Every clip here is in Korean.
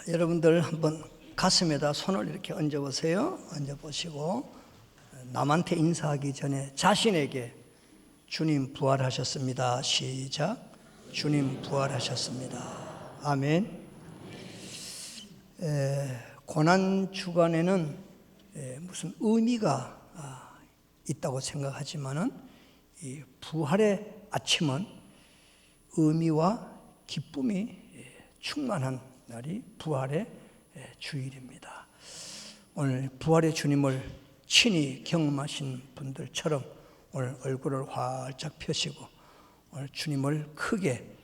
여러분들 한번 가슴에다 손을 이렇게 얹어보세요. 얹어보시고 남한테 인사하기 전에 자신에게 주님 부활하셨습니다. 시작. 주님 부활하셨습니다. 아멘. 고난주간에는 무슨 의미가 있다고 생각하지만은 이 부활의 아침은 의미와 기쁨이 충만한 날이 부활의 주일입니다. 오늘 부활의 주님을 친히 경험하신 분들처럼 오늘 얼굴을 활짝 펴시고 오늘 주님을 크게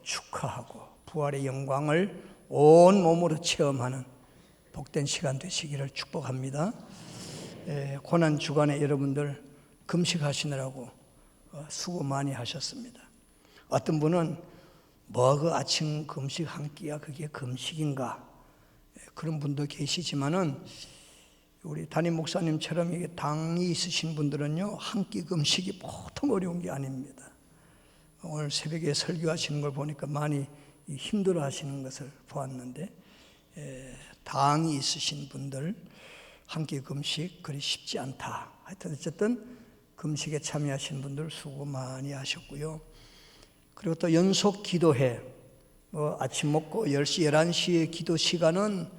축하하고 부활의 영광을 온 몸으로 체험하는 복된 시간 되시기를 축복합니다. 고난 주간에 여러분들 금식하시느라고 수고 많이 하셨습니다. 어떤 분은 그 아침 금식 한 끼야 그게 금식인가? 그런 분도 계시지만은 우리 담임 목사님처럼 이게 당이 있으신 분들은요 한 끼 금식이 보통 어려운 게 아닙니다. 오늘 새벽에 설교하시는 걸 보니까 많이 힘들어하시는 것을 보았는데 당이 있으신 분들 한 끼 금식 그리 쉽지 않다. 하여튼 어쨌든 금식에 참여하신 분들 수고 많이 하셨고요. 그리고 또 연속 기도회, 아침 먹고 10시, 11시의 기도 시간은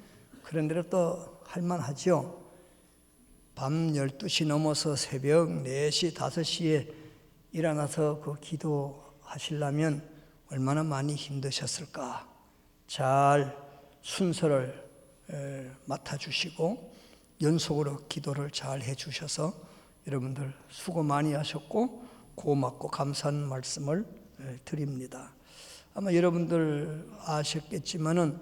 그런 대로 또 할만하죠. 밤 12시 넘어서 새벽 4시, 5시에 일어나서 그 기도하시려면 얼마나 많이 힘드셨을까. 잘 순서를 맡아주시고 연속으로 기도를 잘 해주셔서 여러분들 수고 많이 하셨고 고맙고 감사한 말씀을 드립니다. 아마 여러분들 아셨겠지만은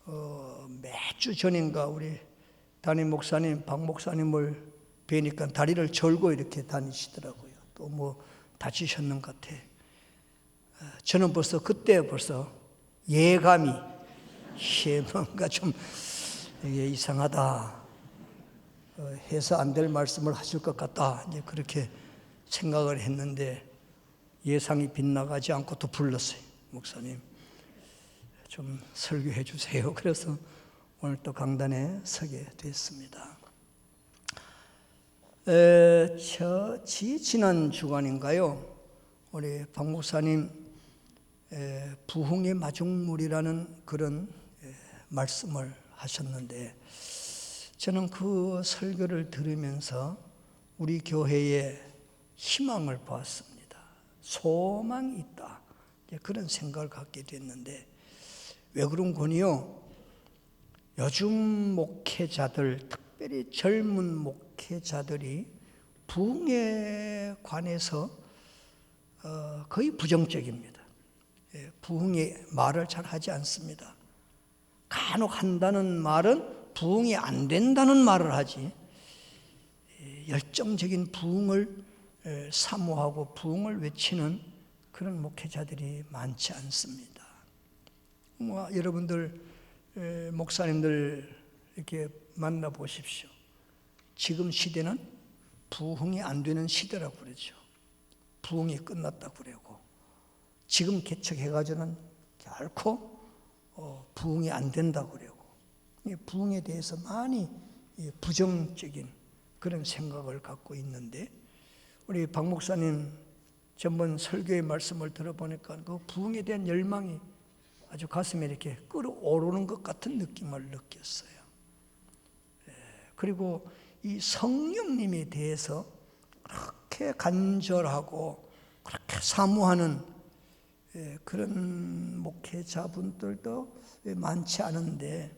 몇 주 전인가 우리 담임 목사님, 박 목사님을 뵈니까 다리를 절고 이렇게 다니시더라고요. 또 뭐 다치셨는 것 같아. 저는 그때 벌써 예감이 뭔가 좀 이상하다. 해서 안 될 말씀을 하실 것 같다. 이제 그렇게 생각을 했는데 예상이 빗나가지 않고 또 불렀어요. 목사님 좀 설교해 주세요. 그래서 오늘 또 강단에 서게 됐습니다. 지난 주간인가요? 우리 박 목사님 부흥의 마중물이라는 그런 말씀을 하셨는데 저는 그 설교를 들으면서 우리 교회에 희망을 보았습니다. 소망이 있다. 그런 생각을 갖게 됐는데 왜 그런 건요? 요즘 목회자들, 특별히 젊은 목회자들이 부흥에 관해서 거의 부정적입니다. 부흥의 말을 잘 하지 않습니다. 간혹 한다는 말은 부흥이 안 된다는 말을 하지 열정적인 부흥을 사모하고 부흥을 외치는 그런 목회자들이 많지 않습니다. 여러분들 목사님들 이렇게 만나보십시오. 지금 시대는 부흥이 안 되는 시대라고 그러죠. 부흥이 끝났다고 그러고 지금 개척해가지고는 결코 부흥이 안 된다고 그러고 부흥에 대해서 많이 부정적인 그런 생각을 갖고 있는데 우리 박 목사님 전번 설교의 말씀을 들어보니까 그 부흥에 대한 열망이 아주 가슴에 이렇게 끓어오르는 것 같은 느낌을 느꼈어요. 그리고 이 성령님에 대해서 그렇게 간절하고 그렇게 사모하는 그런 목회자분들도 많지 않은데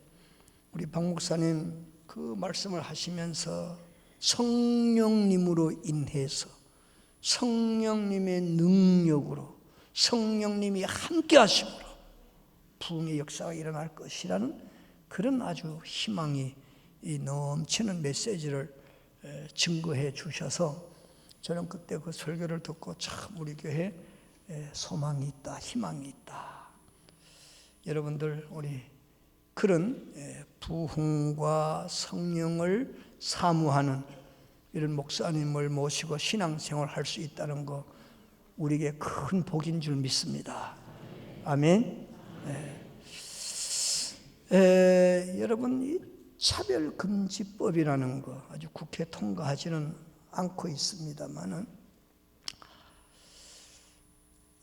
우리 박 목사님 그 말씀을 하시면서 성령님으로 인해서 성령님의 능력으로 성령님이 함께 하심으로 부흥의 역사가 일어날 것이라는 그런 아주 희망이 넘치는 메시지를 증거해 주셔서 저는 그때 그 설교를 듣고 참 우리 교회에 소망이 있다, 희망이 있다. 여러분들 우리 그런 부흥과 성령을 사모하는 이런 목사님을 모시고 신앙생활을 할 수 있다는 거 우리에게 큰 복인 줄 믿습니다. 아멘. 여러분, 이 차별금지법이라는 거 아주 국회 통과하지는 않고 있습니다만은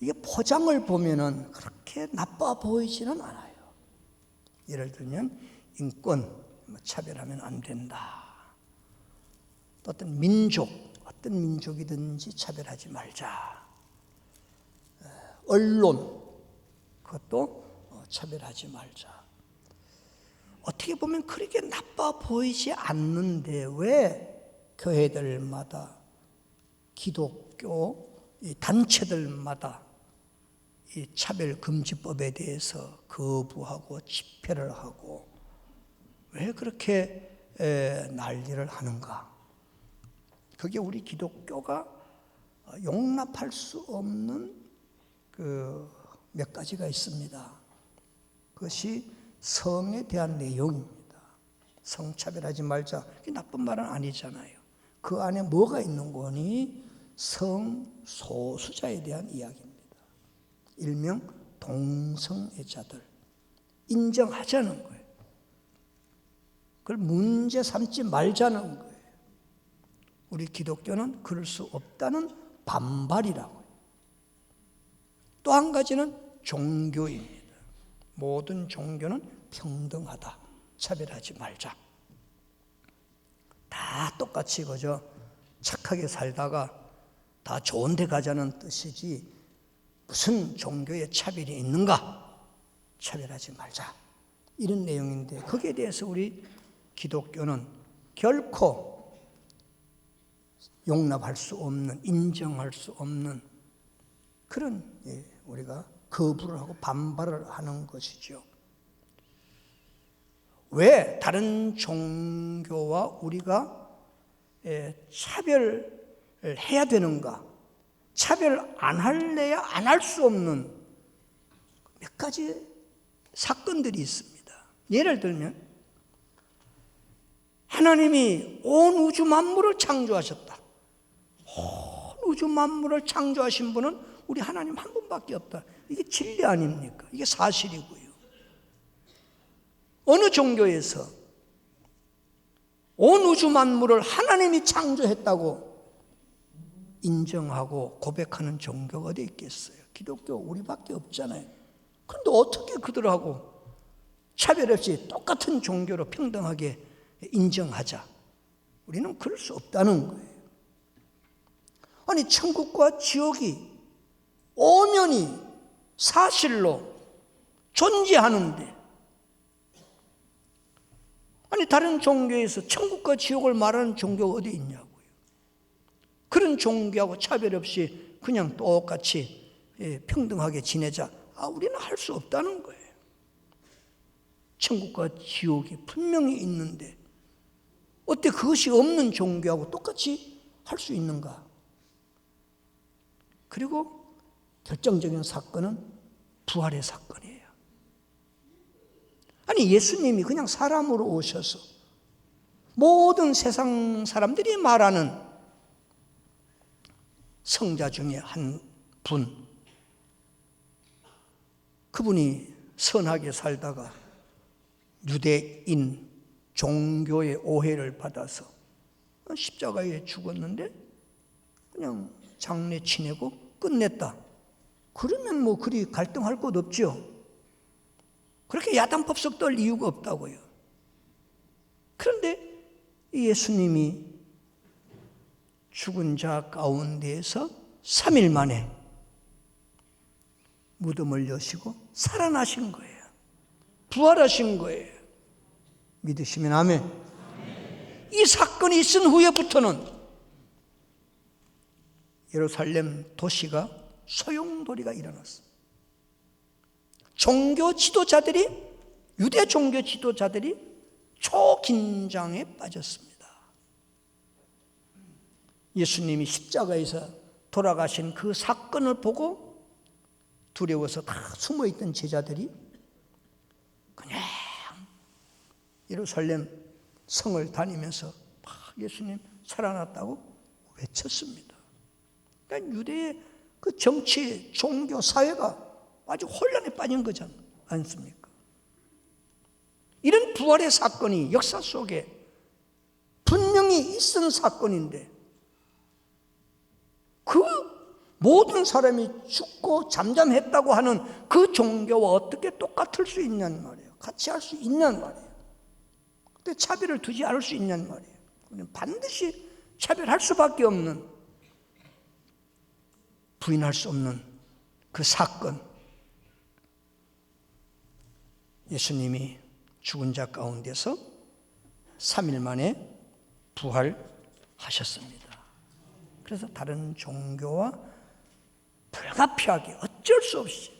이게 포장을 보면은 그렇게 나빠 보이지는 않아요. 예를 들면 인권, 차별하면 안 된다. 또 어떤 민족, 어떤 민족이든지 차별하지 말자. 언론, 그것도 차별하지 말자. 어떻게 보면 그렇게 나빠 보이지 않는데 왜 교회들마다 기독교 이 단체들마다 이 차별금지법에 대해서 거부하고 집회를 하고 왜 그렇게 난리를 하는가? 그게 우리 기독교가 용납할 수 없는 그 몇 가지가 있습니다. 그것이 성에 대한 내용입니다. 성차별하지 말자. 그게 나쁜 말은 아니잖아요. 그 안에 뭐가 있는 거니? 성소수자에 대한 이야기입니다. 일명 동성애자들 인정하자는 거예요. 그걸 문제 삼지 말자는 거예요. 우리 기독교는 그럴 수 없다는 반발이라고요. 또 한 가지는 종교입니다. 모든 종교는 평등하다. 차별하지 말자. 다 똑같이 그저 착하게 살다가 다 좋은 데 가자는 뜻이지 무슨 종교에 차별이 있는가? 차별하지 말자. 이런 내용인데 거기에 대해서 우리 기독교는 결코 용납할 수 없는, 인정할 수 없는 그런 우리가 거부를 하고 반발을 하는 것이죠. 왜 다른 종교와 우리가 차별을 해야 되는가? 차별 안 할래야 안 할 수 없는 몇 가지 사건들이 있습니다. 예를 들면 하나님이 온 우주 만물을 창조하셨다. 온 우주 만물을 창조하신 분은 우리 하나님 한 분밖에 없다. 이게 진리 아닙니까? 이게 사실이고요. 어느 종교에서 온 우주 만물을 하나님이 창조했다고 인정하고 고백하는 종교가 어디 있겠어요? 기독교 우리밖에 없잖아요. 그런데 어떻게 그들하고 차별 없이 똑같은 종교로 평등하게 인정하자? 우리는 그럴 수 없다는 거예요. 아니 천국과 지옥이 엄연히 사실로 존재하는데 아니 다른 종교에서 천국과 지옥을 말하는 종교가 어디 있냐고요. 그런 종교하고 차별 없이 그냥 똑같이 평등하게 지내자. 우리는 할 수 없다는 거예요. 천국과 지옥이 분명히 있는데 어때 그것이 없는 종교하고 똑같이 할 수 있는가? 그리고 결정적인 사건은 부활의 사건이에요. 아니 예수님이 그냥 사람으로 오셔서 모든 세상 사람들이 말하는 성자 중에 한 분, 그분이 선하게 살다가 유대인 종교의 오해를 받아서 십자가에 죽었는데 그냥 장례 치내고 끝냈다. 그러면 뭐 그리 갈등할 것 없죠. 그렇게 야단법석 떨 이유가 없다고요. 그런데 예수님이 죽은 자 가운데에서 3일 만에 무덤을 여시고 살아나신 거예요. 부활하신 거예요. 믿으시면 아멘. 이 사건이 있은 후에부터는 예루살렘 도시가 소용돌이가 일어났어요. 종교 지도자들이, 유대 종교 지도자들이 초긴장에 빠졌습니다. 예수님이 십자가에서 돌아가신 그 사건을 보고 두려워서 다 숨어있던 제자들이 그냥 예루살렘 성을 다니면서 예수님 살아났다고 외쳤습니다. 그러니까 유대의 그 정치, 종교, 사회가 아주 혼란에 빠진 거지 않습니까? 이런 부활의 사건이 역사 속에 분명히 있은 사건인데 그 모든 사람이 죽고 잠잠했다고 하는 그 종교와 어떻게 똑같을 수 있냐는 말이에요. 같이 할 수 있냐는 말이에요. 근데 차별을 두지 않을 수 있냐는 말이에요. 반드시 차별할 수밖에 없는, 부인할 수 없는 그 사건. 예수님이 죽은 자 가운데서 3일 만에 부활하셨습니다. 그래서 다른 종교와 불가피하게 어쩔 수 없이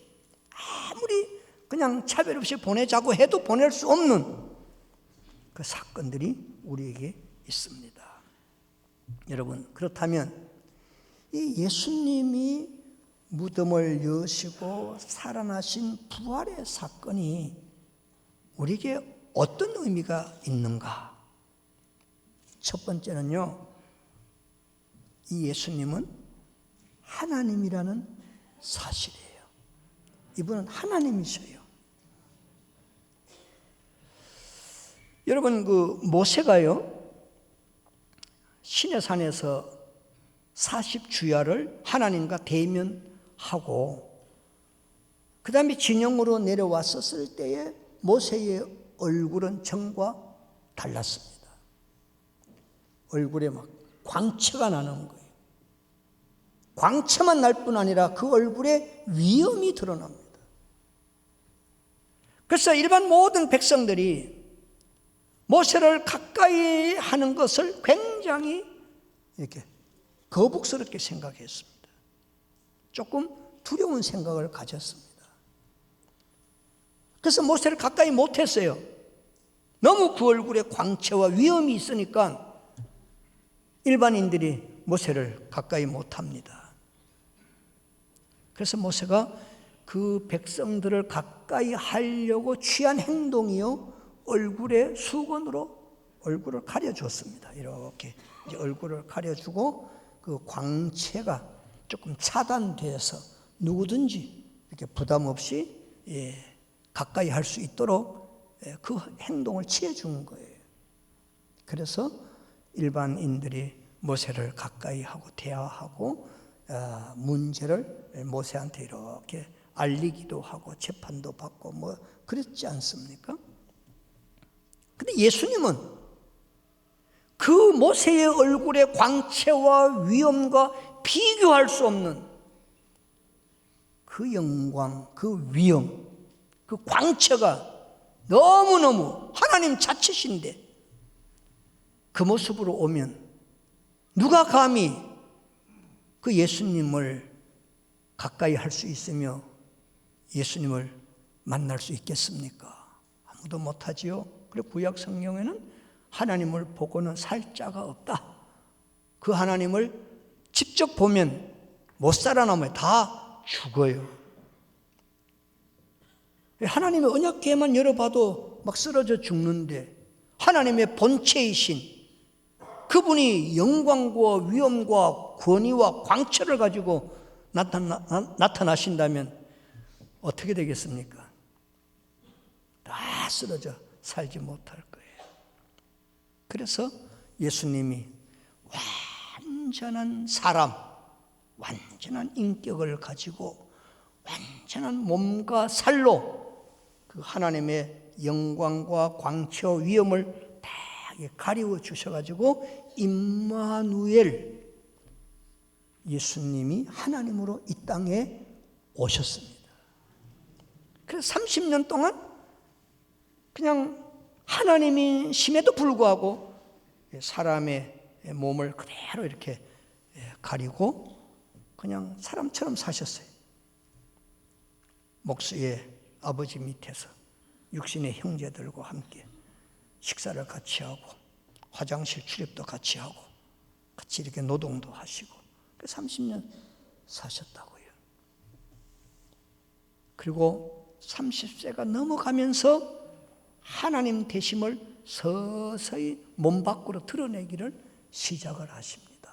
아무리 그냥 차별 없이 보내자고 해도 보낼 수 없는 그 사건들이 우리에게 있습니다. 여러분, 그렇다면 이 예수님이 무덤을 여시고 살아나신 부활의 사건이 우리에게 어떤 의미가 있는가? 첫 번째는요, 이 예수님은 하나님이라는 사실이에요. 이분은 하나님이셔요. 여러분, 그 모세가요, 시내산에서 40주야를 하나님과 대면하고 그 다음에 진영으로 내려왔었을 때에 모세의 얼굴은 전과 달랐습니다. 얼굴에 막 광채가 나는 거예요. 광채만 날 뿐 아니라 그 얼굴에 위엄이 드러납니다. 그래서 일반 모든 백성들이 모세를 가까이 하는 것을 굉장히 이렇게 거북스럽게 생각했습니다. 조금 두려운 생각을 가졌습니다. 그래서 모세를 가까이 못했어요. 너무 그 얼굴에 광채와 위엄이 있으니까 일반인들이 모세를 가까이 못합니다. 그래서 모세가 그 백성들을 가까이 하려고 취한 행동이요, 얼굴에 수건으로 얼굴을 가려줬습니다. 이렇게 이제 얼굴을 가려주고 그 광채가 조금 차단돼서 누구든지 이렇게 부담 없이 가까이 할 수 있도록 그 행동을 취해 준 거예요. 그래서 일반인들이 모세를 가까이 하고 대화하고 문제를 모세한테 이렇게 알리기도 하고 재판도 받고 뭐 그랬지 않습니까? 근데 예수님은 그 모세의 얼굴의 광채와 위엄과 비교할 수 없는 그 영광, 그 위엄, 그 광채가 너무너무 하나님 자체신데 그 모습으로 오면 누가 감히 그 예수님을 가까이 할 수 있으며 예수님을 만날 수 있겠습니까? 아무도 못하지요. 그리고 구약 성경에는 하나님을 보고는 살 자가 없다. 그 하나님을 직접 보면 못 살아남아요. 다 죽어요. 하나님의 언약궤만 열어봐도 막 쓰러져 죽는데 하나님의 본체이신 그분이 영광과 위엄과 권위와 광채를 가지고 나타나신다면 어떻게 되겠습니까? 다 쓰러져 살지 못할 거예요. 그래서 예수님이 완전한 사람, 완전한 인격을 가지고 완전한 몸과 살로 그 하나님의 영광과 광채와 위엄을 다 가리워 주셔가지고 임마누엘, 예수님이 하나님으로 이 땅에 오셨습니다. 그래서 30년 동안 그냥 하나님이심에도 불구하고 사람의 몸을 그대로 이렇게 가리고 그냥 사람처럼 사셨어요. 목수의 아버지 밑에서 육신의 형제들과 함께 식사를 같이 하고 화장실 출입도 같이 하고 같이 이렇게 노동도 하시고 30년 사셨다고요. 그리고 30세가 넘어가면서 하나님 되심을 서서히 몸 밖으로 드러내기를 시작을 하십니다.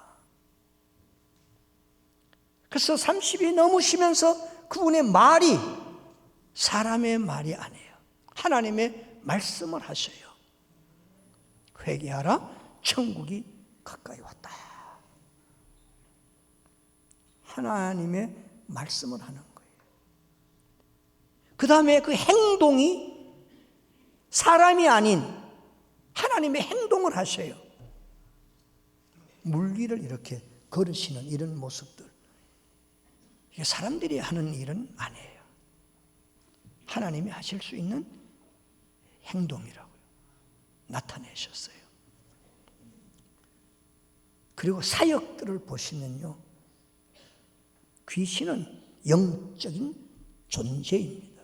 그래서 30이 넘으시면서 그분의 말이 사람의 말이 아니에요. 하나님의 말씀을 하셔요. 회개하라, 천국이 가까이 왔다. 하나님의 말씀을 하는 거예요. 그 다음에 그 행동이 사람이 아닌 하나님의 행동을 하셔요. 물 위를 이렇게 걸으시는 이런 모습들, 이게 사람들이 하는 일은 아니에요. 하나님이 하실 수 있는 행동이라고요. 나타내셨어요. 그리고 사역들을 보시면요, 귀신은 영적인 존재입니다.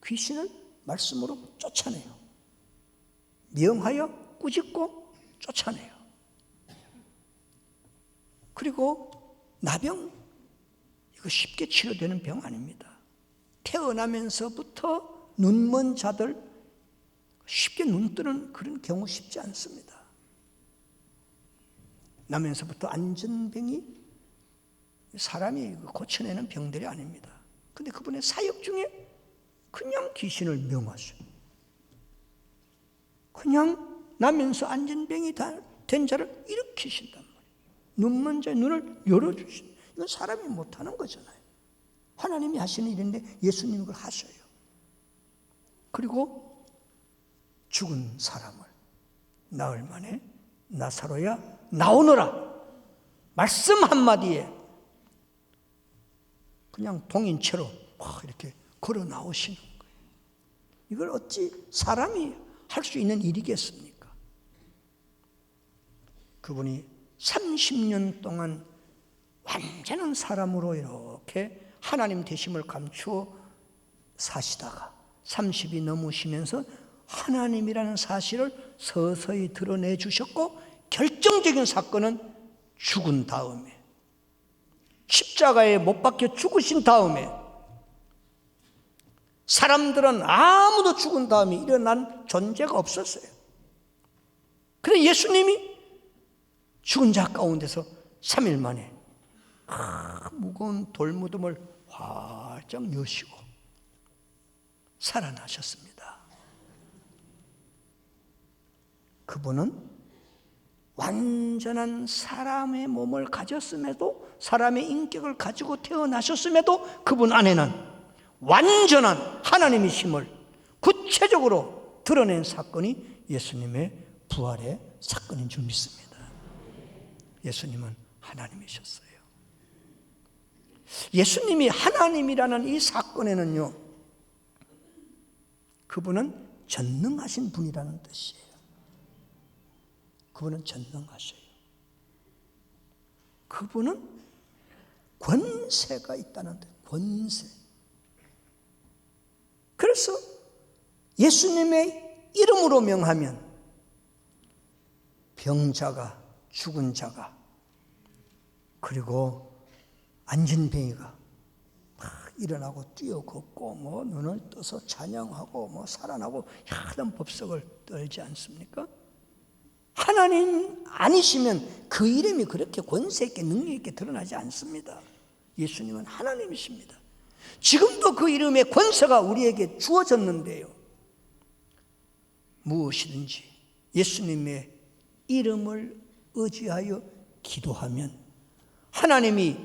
귀신을 말씀으로 쫓아내요. 명하여 꾸짖고 쫓아내요. 그리고 나병, 이거 쉽게 치료되는 병 아닙니다. 태어나면서부터 눈먼 자들 쉽게 눈 뜨는 그런 경우 쉽지 않습니다. 나면서부터 안전병이 사람이 고쳐내는 병들이 아닙니다. 근데 그분의 사역 중에 그냥 귀신을 명하셔요. 그냥 나면서 안전병이 된 자를 일으키신단 말이에요. 눈먼 자의 눈을 열어주신, 이건 사람이 못하는 거잖아요. 하나님이 하시는 일인데 예수님이 그걸 하셔요. 그리고 죽은 사람을 나흘 만에 나사로야 나오너라, 말씀 한마디에 그냥 동인체로 막 이렇게 걸어 나오시는 거예요. 이걸 어찌 사람이 할 수 있는 일이겠습니까? 그분이 30년 동안 완전한 사람으로 이렇게 하나님 되심을 감추어 사시다가 30이 넘으시면서 하나님이라는 사실을 서서히 드러내 주셨고, 결정적인 사건은 죽은 다음에, 십자가에 못 박혀 죽으신 다음에, 사람들은 아무도 죽은 다음에 일어난 존재가 없었어요. 그런데 예수님이 죽은 자 가운데서 3일 만에 무거운 돌무덤을 활짝 여시고 살아나셨습니다. 그분은 완전한 사람의 몸을 가졌음에도, 사람의 인격을 가지고 태어나셨음에도 그분 안에는 완전한 하나님이심을 구체적으로 드러낸 사건이 예수님의 부활의 사건인 줄 믿습니다. 예수님은 하나님이셨어요. 예수님이 하나님이라는 이 사건에는요, 그분은 전능하신 분이라는 뜻이에요. 그분은 전능하셔요. 그분은 권세가 있다는 뜻, 권세. 그래서 예수님의 이름으로 명하면 병자가, 죽은 자가, 그리고 안진뱅이가 막 일어나고 뛰어걷고 뭐 눈을 떠서 찬양하고 뭐 살아나고 하던 법석을 떨지 않습니까? 하나님 아니시면 그 이름이 그렇게 권세 있게 능력 있게 드러나지 않습니다. 예수님은 하나님이십니다. 지금도 그 이름의 권세가 우리에게 주어졌는데요, 무엇이든지 예수님의 이름을 의지하여 기도하면 하나님이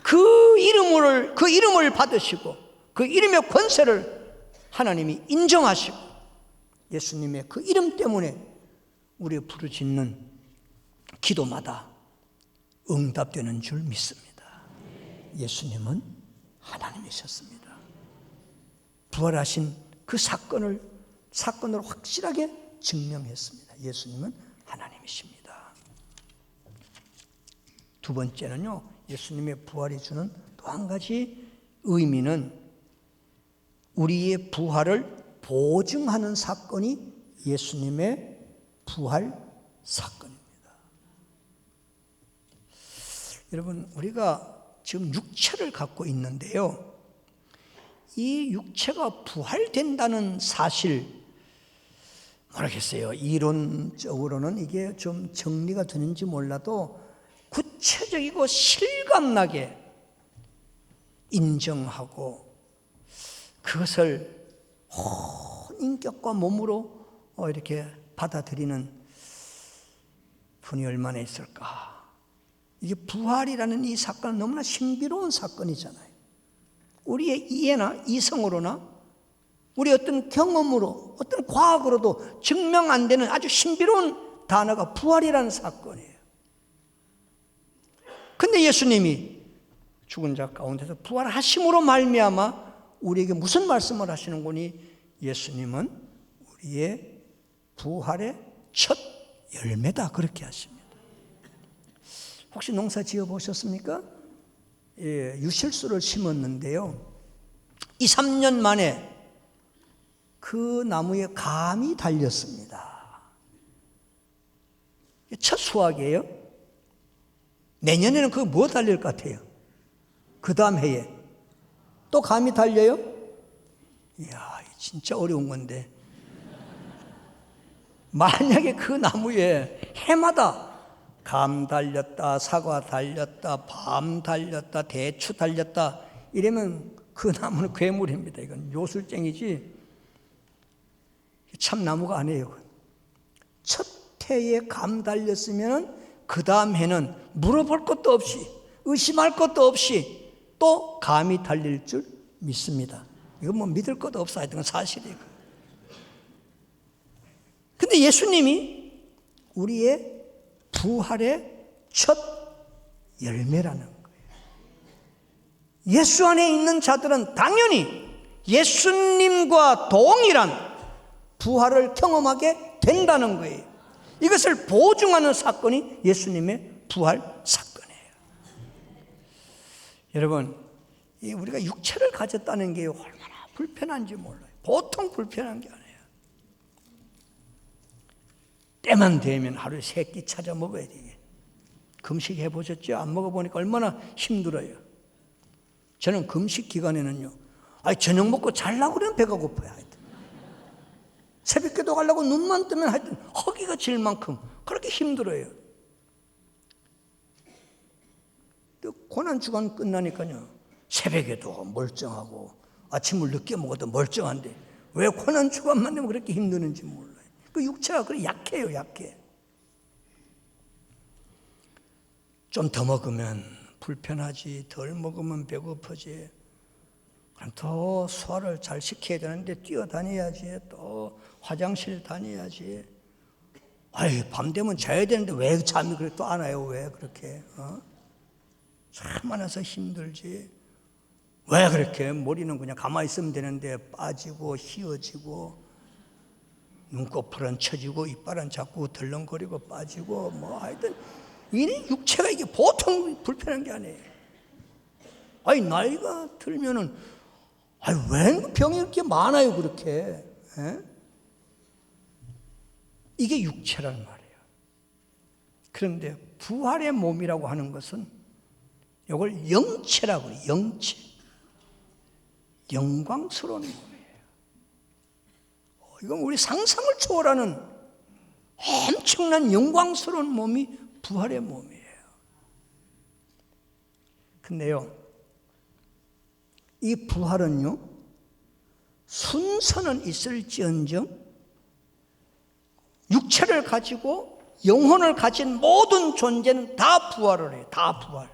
그 이름을 받으시고 그 이름의 권세를 하나님이 인정하시고 예수님의 그 이름 때문에 우리 부르짖는 기도마다 응답되는 줄 믿습니다. 예수님은 하나님이셨습니다. 부활하신 그 사건을 확실하게 증명했습니다. 예수님은 하나님이십니다. 두 번째는요, 예수님의 부활이 주는 또 한 가지 의미는 우리의 부활을 보증하는 사건이 예수님의 부활 사건입니다. 여러분, 우리가 지금 육체를 갖고 있는데요, 이 육체가 부활된다는 사실, 모르겠어요. 이론적으로는 이게 좀 정리가 되는지 몰라도 구체적이고 실감나게 인정하고 그것을 온 인격과 몸으로 이렇게 받아들이는 분이 얼마나 있을까. 이게 부활이라는 이 사건은 너무나 신비로운 사건이잖아요. 우리의 이해나 이성으로나 우리 어떤 경험으로, 어떤 과학으로도 증명 안 되는 아주 신비로운 단어가 부활이라는 사건이에요. 근데 예수님이 죽은 자 가운데서 부활하심으로 말미암아 우리에게 무슨 말씀을 하시는 거니? 예수님은 우리의 부활의 첫 열매다, 그렇게 하십니다. 혹시 농사 지어 보셨습니까? 예, 유실수를 심었는데요, 2, 3년 만에 그 나무에 감이 달렸습니다. 첫 수확이에요. 내년에는 그거 뭐 달릴 것 같아요? 그 다음 해에 또 감이 달려요? 이야, 진짜 어려운 건데, 만약에 그 나무에 해마다 감 달렸다, 사과 달렸다, 밤 달렸다, 대추 달렸다 이러면 그 나무는 괴물입니다. 이건 요술쟁이지 참나무가 아니에요. 첫 해에 감 달렸으면 그 다음 해는 물어볼 것도 없이, 의심할 것도 없이 또 감이 달릴 줄 믿습니다. 이건 뭐 믿을 것도 없어. 하여튼 사실이에요. 근데 예수님이 우리의 부활의 첫 열매라는 거예요. 예수 안에 있는 자들은 당연히 예수님과 동일한 부활을 경험하게 된다는 거예요. 이것을 보증하는 사건이 예수님의 부활 사건이에요. 여러분, 우리가 육체를 가졌다는 게 얼마나 불편한지 몰라요. 보통 불편한 게 아니에요. 때만 되면 하루에 3끼 찾아 먹어야 돼. 금식 해보셨죠? 안 먹어보니까 얼마나 힘들어요. 저는 금식 기간에는요, 저녁 먹고 자려고 그러면 배가 고파요. 하여튼 새벽기도 가려고 눈만 뜨면 하여튼 허기가 질 만큼 그렇게 힘들어요. 고난주간 끝나니까요, 새벽에도 멀쩡하고 아침을 늦게 먹어도 멀쩡한데 왜 고난주간만 되면 그렇게 힘드는지 몰라요. 그 육체가 그렇게 약해요, 약해. 좀 더 먹으면 불편하지, 덜 먹으면 배고프지. 그럼 더 소화를 잘 시켜야 되는데 뛰어다녀야지, 또 화장실 다녀야지. 밤 되면 자야 되는데 왜 잠이 그렇게 또 안 와요? 왜 그렇게? 참 많아서 힘들지. 왜 그렇게 머리는 그냥 가만히 있으면 되는데 빠지고 휘어지고, 눈꺼풀은 처지고 이빨은 자꾸 덜렁거리고 빠지고, 뭐 하여튼 이 육체가 이게 보통 불편한 게 아니에요. 나이가 들면은 왜 병이 이렇게 많아요, 그렇게? 이게 육체란 말이에요. 그런데 부활의 몸이라고 하는 것은 이걸 영체라고 해요. 영체. 영광스러운 몸이에요. 이건 우리 상상을 초월하는 엄청난 영광스러운 몸이 부활의 몸이에요. 근데요, 이 부활은요, 순서는 있을지언정 육체를 가지고 영혼을 가진 모든 존재는 다 부활을 해요. 다 부활.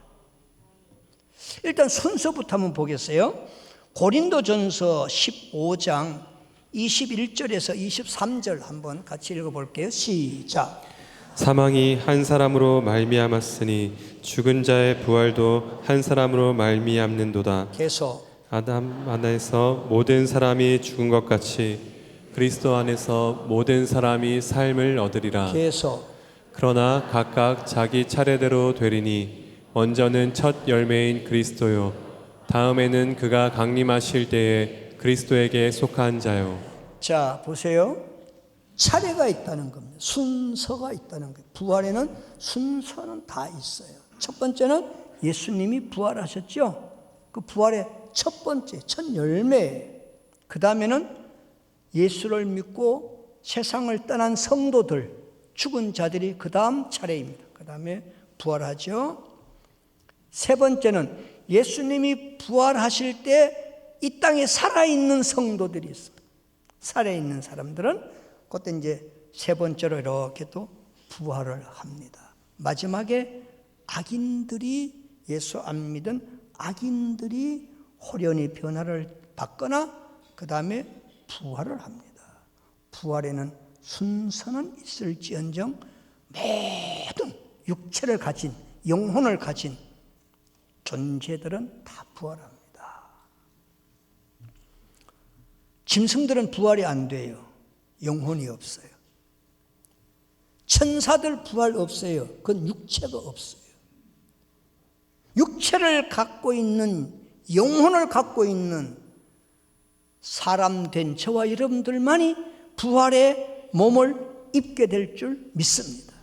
일단 순서부터 한번 보겠어요. 고린도전서 15장 21절에서 23절 한번 같이 읽어볼게요. 시작. 사망이 한 사람으로 말미암았으니 죽은 자의 부활도 한 사람으로 말미암는도다. 계속. 아담 안에서 모든 사람이 죽은 것 같이 그리스도 안에서 모든 사람이 삶을 얻으리라. 계속. 그러나 각각 자기 차례대로 되리니 먼저는 첫 열매인 그리스도요, 다음에는 그가 강림하실 때에 그리스도에게 속한 자요. 자, 보세요. 차례가 있다는 겁니다. 순서가 있다는 거예요. 부활에는 순서는 다 있어요. 첫 번째는 예수님이 부활하셨죠. 그 부활의 첫 번째, 첫 열매. 그 다음에는 예수를 믿고 세상을 떠난 성도들, 죽은 자들이 그 다음 차례입니다. 그 다음에 부활하죠. 세 번째는 예수님이 부활하실 때 이 땅에 살아있는 성도들이 있어요. 살아있는 사람들은 그때 이제 세 번째로 이렇게 또 부활을 합니다. 마지막에 악인들이, 예수 안 믿은 악인들이 호련히 변화를 받거나 그 다음에 부활을 합니다. 부활에는 순서는 있을지언정 모든 육체를 가진, 영혼을 가진 존재들은 다 부활합니다. 짐승들은 부활이 안 돼요. 영혼이 없어요. 천사들 부활 없어요. 그건 육체가 없어요. 육체를 갖고 있는, 영혼을 갖고 있는 사람 된 저와 여러분들만이 부활의 몸을 입게 될 줄 믿습니다.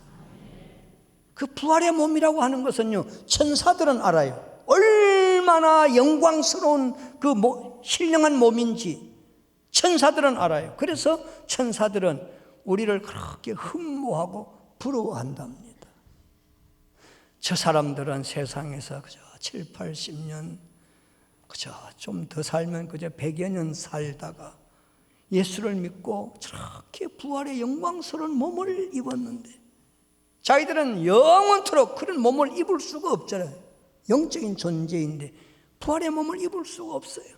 그 부활의 몸이라고 하는 것은요, 천사들은 알아요. 얼마나 영광스러운 그 신령한 몸인지 천사들은 알아요. 그래서 천사들은 우리를 그렇게 흠모하고 부러워한답니다. 저 사람들은 세상에서 그저 7, 80년, 그저 좀 더 살면 그저 100여 년 살다가 예수를 믿고 저렇게 부활의 영광스러운 몸을 입었는데 자기들은 영원토록 그런 몸을 입을 수가 없잖아요. 영적인 존재인데 부활의 몸을 입을 수가 없어요.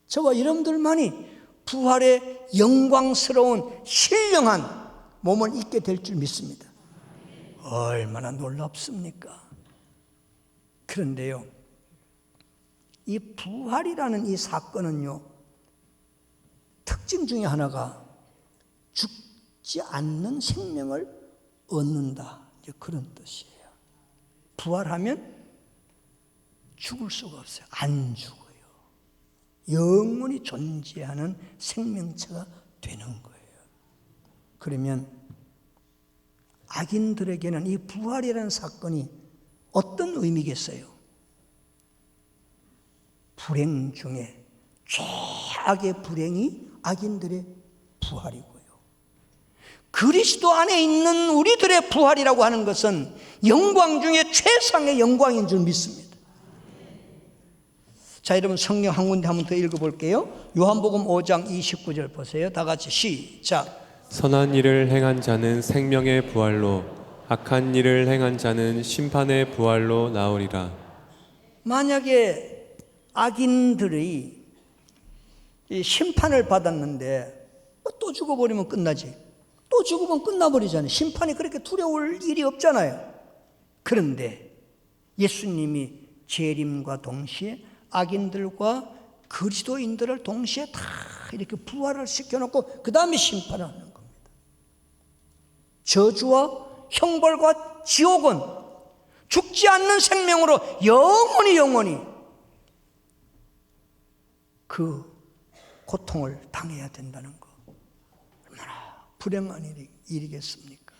저와 여러분들만이 부활의 영광스러운 신령한 몸을 입게 될 줄 믿습니다. 얼마나 놀랍습니까? 그런데요, 이 부활이라는 이 사건은요, 특징 중에 하나가 죽지 않는 생명을 얻는다, 이제 그런 뜻이에요. 부활하면 죽을 수가 없어요. 안 죽어요. 영원히 존재하는 생명체가 되는 거예요. 그러면 악인들에게는 이 부활이라는 사건이 어떤 의미겠어요? 불행 중에 최악의 불행이 악인들의 부활이고요. 그리스도 안에 있는 우리들의 부활이라고 하는 것은 영광 중에 최상의 영광인 줄 믿습니다. 자, 여러분 성경 한 군데 한번 더 읽어볼게요. 요한복음 5장 29절 보세요. 다 같이 시작. 선한 일을 행한 자는 생명의 부활로, 악한 일을 행한 자는 심판의 부활로 나오리라. 만약에 악인들이 이 심판을 받았는데 또 죽어버리면 끝나지. 또 죽으면 끝나버리잖아요. 심판이 그렇게 두려울 일이 없잖아요. 그런데 예수님이 재림과 동시에 악인들과 그리스도인들을 동시에 다 이렇게 부활을 시켜놓고 그 다음에 심판을 하는 겁니다. 저주와 형벌과 지옥은 죽지 않는 생명으로 영원히 그 고통을 당해야 된다는 거, 얼마나 불행한 일이겠습니까?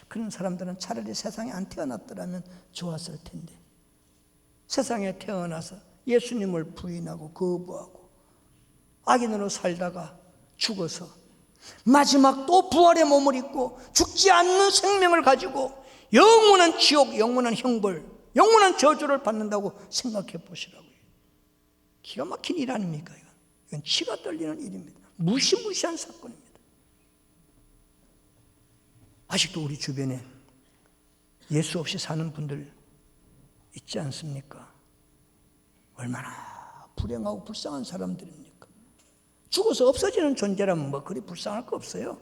그런 사람들은 차라리 세상에 안 태어났더라면 좋았을 텐데, 세상에 태어나서 예수님을 부인하고 거부하고 악인으로 살다가 죽어서 마지막 또 부활의 몸을 입고 죽지 않는 생명을 가지고 영원한 지옥, 영원한 형벌, 영원한 저주를 받는다고 생각해 보시라고요. 기가 막힌 일 아닙니까? 이건 치가 떨리는 일입니다. 무시무시한 사건입니다. 아직도 우리 주변에 예수 없이 사는 분들 있지 않습니까? 얼마나 불행하고 불쌍한 사람들입니까? 죽어서 없어지는 존재라면 뭐 그리 불쌍할 거 없어요.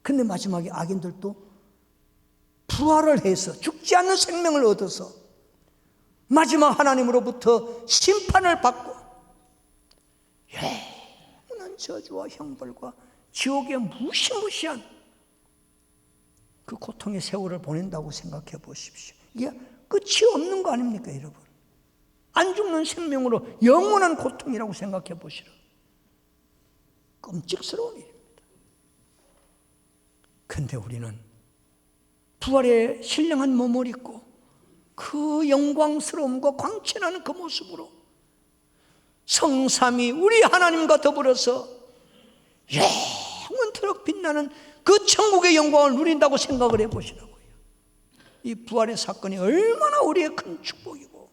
근데 마지막에 악인들도 부활을 해서 죽지 않는 생명을 얻어서 마지막 하나님으로부터 심판을 받고 영원한 저주와 형벌과 지옥의 무시무시한 그 고통의 세월을 보낸다고 생각해 보십시오. 이게 끝이 없는 거 아닙니까, 여러분? 안 죽는 생명으로 영원한 고통이라고 생각해 보시라. 끔찍스러운 일입니다. 그런데 우리는 부활의 신령한 몸을 입고 그 영광스러움과 광채나는 그 모습으로 성삼위 우리 하나님과 더불어서 영원토록 빛나는 그 천국의 영광을 누린다고 생각을 해보시라고요. 이 부활의 사건이 얼마나 우리의 큰 축복이고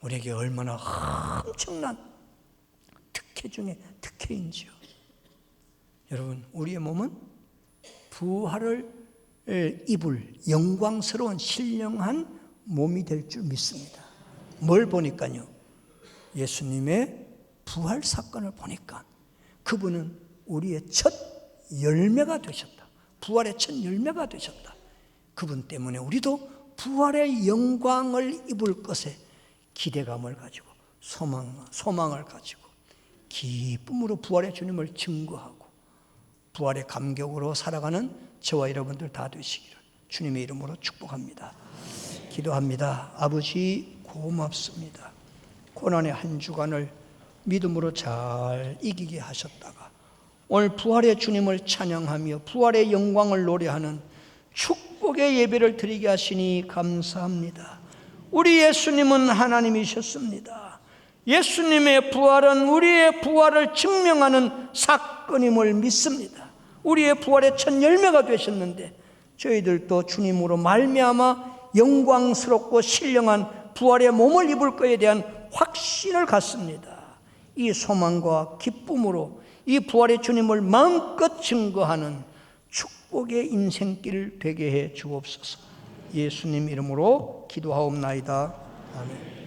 우리에게 얼마나 엄청난 특혜 중에 특혜인지요. 여러분, 우리의 몸은 부활을 입을 영광스러운 신령한 몸이 될 줄 믿습니다. 뭘 보니까요, 예수님의 부활 사건을 보니까 그분은 우리의 첫 열매가 되셨다. 부활의 첫 열매가 되셨다. 그분 때문에 우리도 부활의 영광을 입을 것에 기대감을 가지고 소망을 가지고 기쁨으로 부활의 주님을 증거하고 부활의 감격으로 살아가는 저와 여러분들 다 되시기를 주님의 이름으로 축복합니다. 기도합니다. 아버지, 고맙습니다. 고난의 한 주간을 믿음으로 잘 이기게 하셨다가 오늘 부활의 주님을 찬양하며 부활의 영광을 노래하는 축복의 예배를 드리게 하시니 감사합니다. 우리 예수님은 하나님이셨습니다. 예수님의 부활은 우리의 부활을 증명하는 사건임을 믿습니다. 우리의 부활의 첫 열매가 되셨는데 저희들도 주님으로 말미암아 영광스럽고 신령한 부활의 몸을 입을 것에 대한 확신을 갖습니다. 이 소망과 기쁨으로 이 부활의 주님을 마음껏 증거하는 축복의 인생길 되게 해 주옵소서. 예수님 이름으로 기도하옵나이다. 아멘.